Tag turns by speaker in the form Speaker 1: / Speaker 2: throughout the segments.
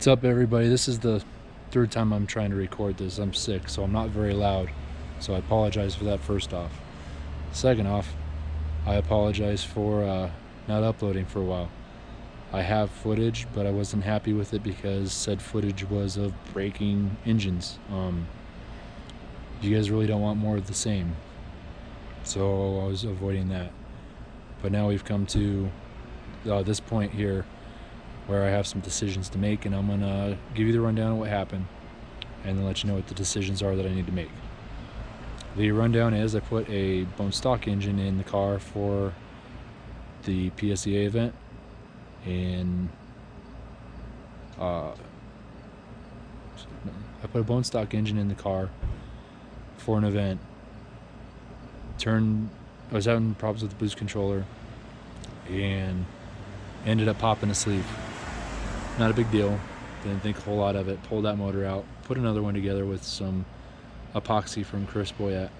Speaker 1: What's up, everybody? This is the third time I'm trying to record this. I'm sick, so I'm not very loud, so I apologize for that first off. Second off, I apologize for not uploading for a while. I have footage, but I wasn't happy with it because said footage was of breaking engines. You guys really don't want more of the same, so I was avoiding that. But now we've come to this point here where I have some decisions to make, and I'm gonna give you the rundown of what happened and then let you know what the decisions are that I need to make. The rundown is I put a bone stock engine in the car for the PSEA event, and I put a bone stock engine in the car for an event. I was having problems with the boost controller and ended up popping a sleeve. Not a big deal, didn't think a whole lot of it. Pulled that motor out, put another one together with some epoxy from Chris Boyette.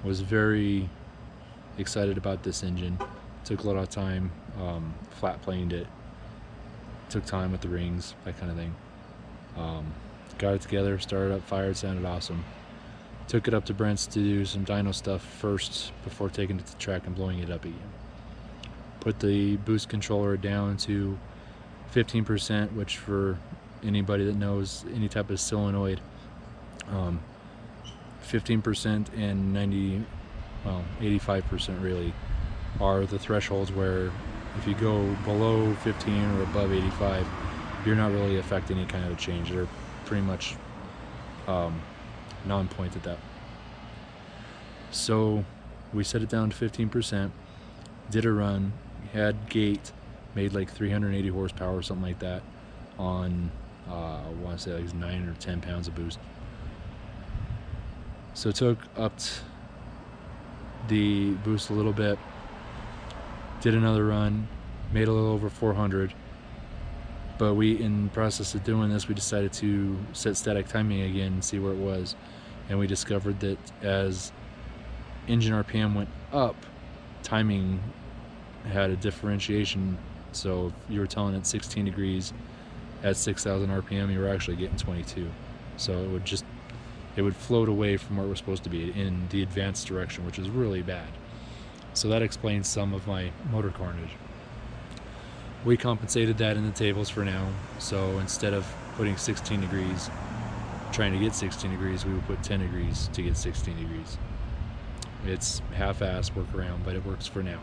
Speaker 1: Was very excited about this engine. Took a lot of time, flat planed it, took time with the rings, that kind of thing. Got it together, started up, fired, sounded awesome. Took it up to Brent's to do some dyno stuff first before taking it to the track and blowing it up again. Put the boost controller down to 15%, which for anybody that knows any type of solenoid, 15% and 85% really are the thresholds where if you go below 15 or above 85, you're not really affecting any kind of change. They're pretty much non-point at that. So we set it down to 15%, did a run, had gate, made like 380 horsepower or something like that on I want to say like 9 or 10 pounds of boost. So took up the boost a little bit, did another run, made a little over 400, but in the process of doing this, we decided to set static timing again and see where it was, and we discovered that as engine RPM went up, timing had a differentiation. So if you were telling it 16 degrees at 6,000 RPM, you were actually getting 22. So it would float away from where it was supposed to be in the advanced direction, which is really bad. So that explains some of my motor carnage. We compensated that in the tables for now. So instead of putting 16 degrees, trying to get 16 degrees, we would put 10 degrees to get 16 degrees. It's half-assed workaround, but it works for now.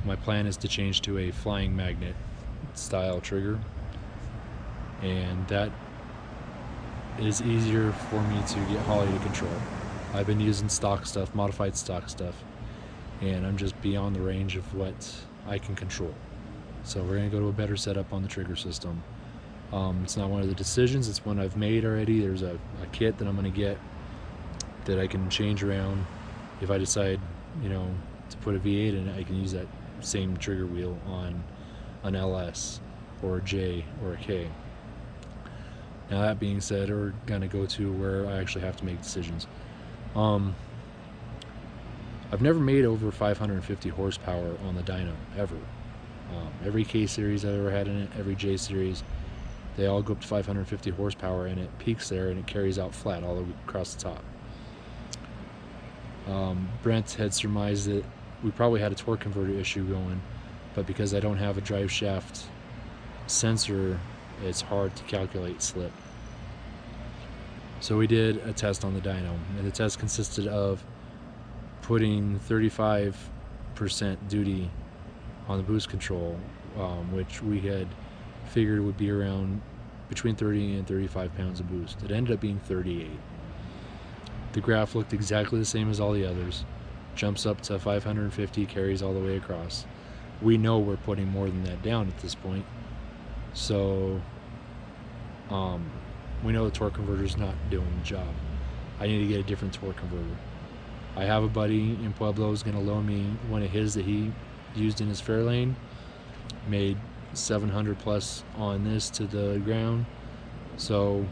Speaker 1: My plan is to change to a flying magnet style trigger, and that is easier for me to get Holly to control. I've been using stock stuff, modified stock stuff, and I'm just beyond the range of what I can control. So we're going to go to a better setup on the trigger system. It's not one of the decisions, it's one I've made already. There's a kit that I'm going to get that I can change around. If I decide, to put a V8 in it, I can use that same trigger wheel on an LS or a J or a K. Now that being said, we're gonna go to where I actually have to make decisions. I've never made over 550 horsepower on the dyno ever. Every K series I've ever had in it, every J series, they all go up to 550 horsepower, and it peaks there and it carries out flat all across the top. Brent had surmised that we probably had a torque converter issue going, but because I don't have a drive shaft sensor, it's hard to calculate slip. So we did a test on the dyno, and the test consisted of putting 35% duty on the boost control, which we had figured would be around between 30 and 35 pounds of boost. It ended up being 38. The graph looked exactly the same as all the others. Jumps up to 550, carries all the way across. We know we're putting more than that down at this point. So we know the torque converter's not doing the job. I need to get a different torque converter. I have a buddy in Pueblo who's going to loan me one of his that he used in his Fairlane. Made 700 plus on this to the ground. So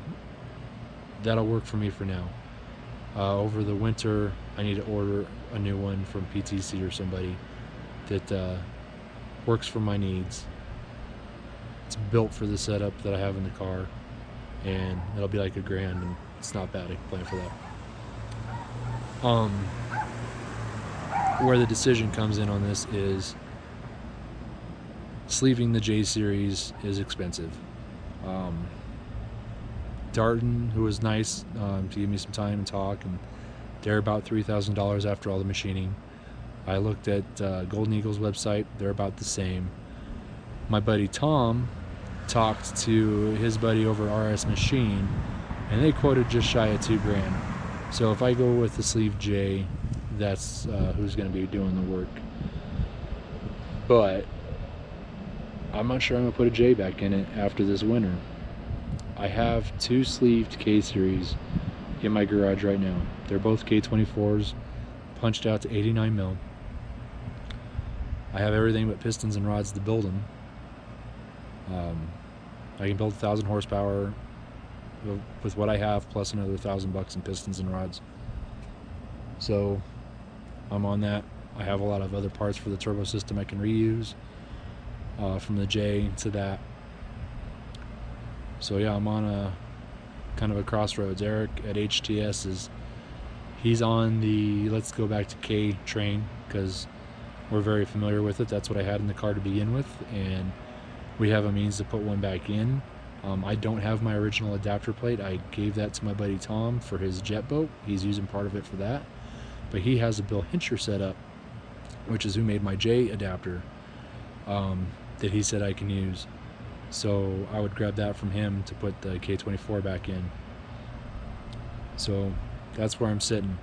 Speaker 1: that'll work for me for now. Over the winter, I need to order a new one from PTC or somebody that works for my needs. It's built for the setup that I have in the car, and it'll be like $1,000, and it's not bad. I can plan for that. Where the decision comes in on this is sleeving the J series is expensive. Darton, who was nice to give me some time and talk, and they're about $3,000 after all the machining. I looked at Golden Eagle's website, they're about the same. My buddy Tom talked to his buddy over RS Machine, and they quoted just shy of $2,000. So if I go with the sleeve J, that's who's going to be doing the work. But I'm not sure I'm going to put a J back in it after this winter. I have 2 sleeved K-Series in my garage right now. They're both K24s, punched out to 89 mil. I have everything but pistons and rods to build them. I can build 1,000 horsepower with what I have, plus another $1,000 in pistons and rods. So I'm on that. I have a lot of other parts for the turbo system I can reuse, from the J to that. So yeah, I'm on a kind of a crossroads. Eric at HTS he's on the let's go back to K train, because we're very familiar with it. That's what I had in the car to begin with, and we have a means to put one back in. I don't have my original adapter plate. I gave that to my buddy Tom for his jet boat. He's using part of it for that, but he has a Bill Hincher setup, which is who made my J adapter, that he said I can use. So I would grab that from him to put the K24 back in. So that's where I'm sitting.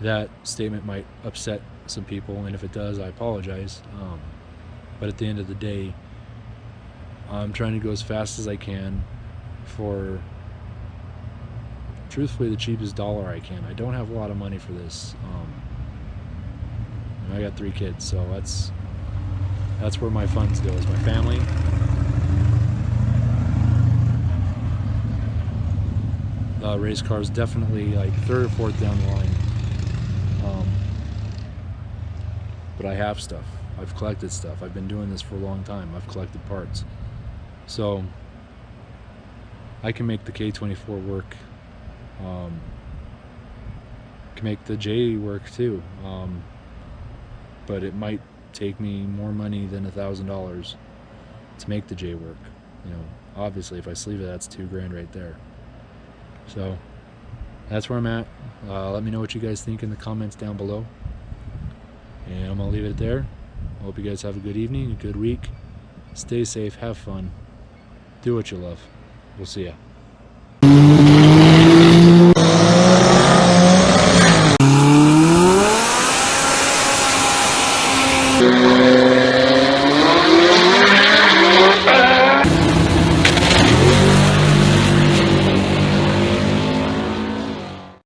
Speaker 1: That statement might upset some people, and if it does, I apologize. But at the end of the day, I'm trying to go as fast as I can for, truthfully, the cheapest dollar I can. I don't have a lot of money for this. I got 3 kids, so that's where my funds go, is my family. Race cars definitely like 3rd or 4th down the line. But I have stuff. I've collected stuff. I've been doing this for a long time. I've collected parts. So I can make the K24 work. Can make the J work too. But it might take me more money than $1,000 to make the J work. You know, obviously if I sleeve it, that's $2,000 right there. So that's where I'm at. Let me know what you guys think in the comments down below, and I'm gonna leave it there. I hope you guys have a good evening, a good week. Stay safe, have fun, do what you love. We'll see ya.